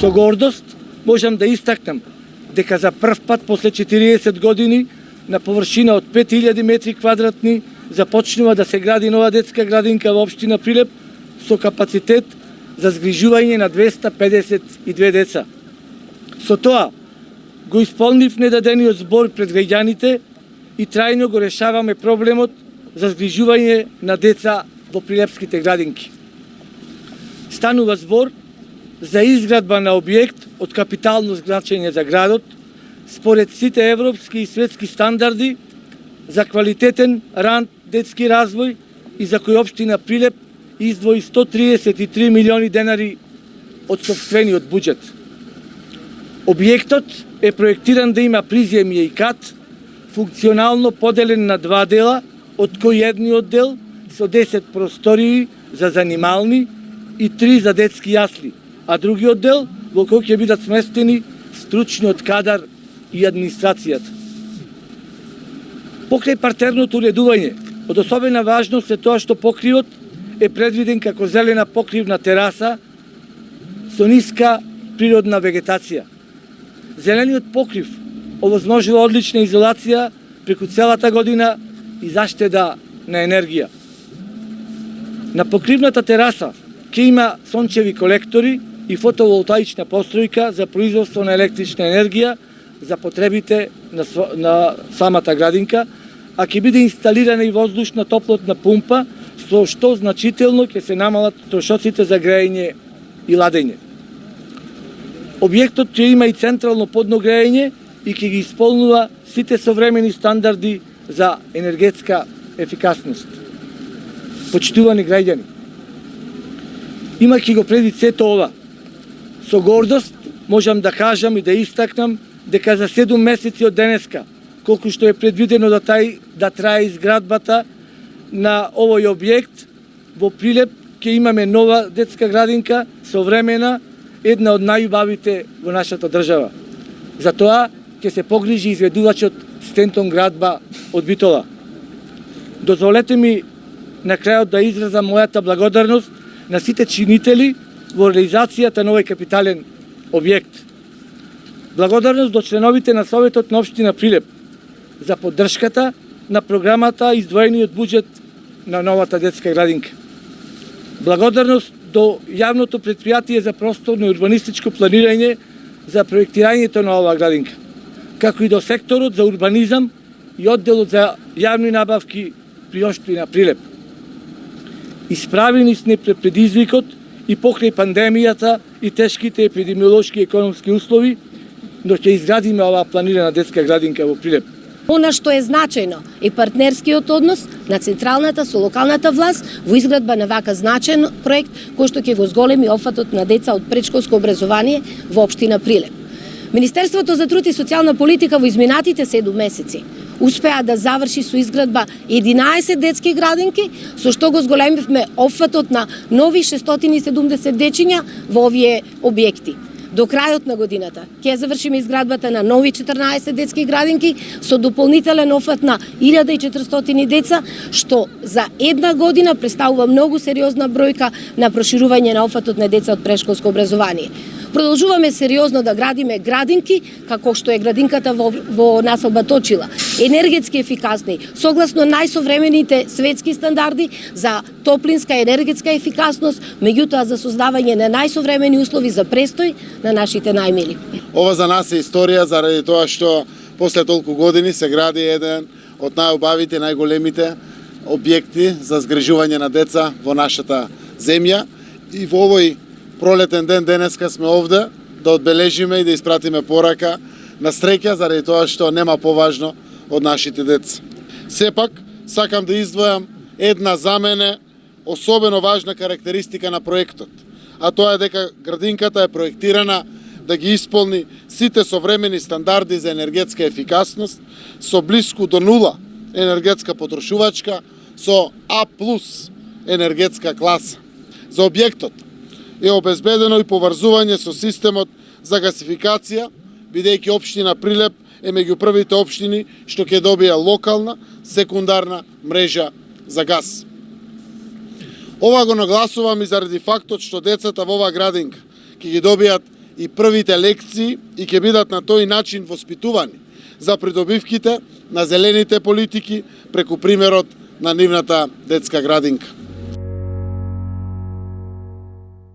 Со гордост можам да истакнам дека за прв пат после 40 години на површина од 5000 метри квадратни започнува да се гради нова детска градинка во општина Прилеп со капацитет за згрижување на 252 деца. Со тоа го исполнив недадениот збор пред граѓаните и трајно го решаваме проблемот за згрижување на деца во прилепските градинки. Станува збор за изградба на објект од капитално значење за градот, според сите европски и светски стандарди за квалитетен ран детски развој и за кој општина Прилеп издвои 133 милиони денари од сопствениот буџет. Објектот е проектиран да има приземје и кат, функционално поделен на два дела, од кој едниот дел со 10 простории за занимални и 3 за детски јасли, а другиот дел во кој ќе бидат сместени стручниот кадар и администрацијата. Покрај партерното уредување, од особена важност е тоа што покривот е предвиден како зелена покривна тераса со ниска природна вегетација. Зелениот покрив овозможува одлична изолација преку целата година и заштеда на енергија. На покривната тераса ќе има сончеви колектори и фотоволтаична постројка за производство на електрична енергија за потребите на самата градинка, а ќе биде инсталирана и воздушна топлотна пумпа, со што значително ќе се намалат трошоците за грејење и ладење. Објектот ќе има и централно подно грејење и ќе ги исполнува сите современи стандарди за енергетска ефикасност. Почитувани граѓани, имајќи го предвид сето ова, со гордост можам да кажам и да истакнам дека за 7 месеци од денеска, колку што е предвидено да трае изградбата на овој објект, во Прилеп ќе имаме нова детска градинка, современа, една од најубавите во нашата држава. За тоа ќе се погрижи изведувачот Стентон Градба од Битола. Дозволете ми на крајот да изразам мојата благодарност на сите чинители во реализацијата на овој капитален објект. Благодарност до членовите на Советот на општина Прилеп за поддршката на програмата и издвоениот буџет на новата детска градинка. Благодарност до јавното претпријатие за просторно и урбанистичко планирање за проектирањето на оваа градинка, како и до секторот за урбанизам и одделот за јавни набавки при општина Прилеп. Исправени сме пред предизвикот и покрај пандемијата и тешките епидемиолошки и економски услови, но ќе изградиме оваа планирана детска градинка во Прилеп. Она што е значајно е партнерскиот однос на централната со локалната власт во изградба на вака значаен проект кој што ќе го зголеми опфатот на деца од претшколско образование во општина Прилеп. Министерството за труд и социјална политика во изминатите 7 месеци успеа да заврши со изградба 11 детски градинки, со што го зголемивме опфатот на нови 670 дечиња во овие објекти. До крајот на годината ќе завршиме изградбата на нови 14 детски градинки со дополнителен офат на 1400 деца, што за една година представува многу сериозна бројка на проширување на офатот на деца од претшколско образование. Продолжуваме сериозно да градиме градинки, како што е градинката во населба Точила, енергетски ефикасни, согласно најсовремените светски стандарди за топлинска и енергетска ефикасност, меѓутоа за создавање на најсовремени услови за престој на нашите најмили. Ова за нас е историја заради тоа што после толку години се гради еден од најубавите, најголемите објекти за згрижување на деца во нашата земја и во овој пролетен ден денеска сме овде да одбележиме и да испратиме порака на среќа заради тоа што нема поважно од нашите деца. Сепак, сакам да издвојам една за мене особено важна карактеристика на проектот, а тоа е дека градинката е проектирана да ги исполни сите современи стандарди за енергетска ефикасност со блиску до нула енергетска потрошувачка со А+ енергетска класа. За објектот е обезбедено и поврзување со системот за гасификација, бидејќи општина Прилеп е меѓу првите општини што ќе добија локална секундарна мрежа за газ. Ова го нагласувам и заради фактот што децата во оваа градинка ќе ги добијат и првите лекции и ќе бидат на тој начин воспитувани за придобивките на зелените политики преку примерот на нивната детска градинка.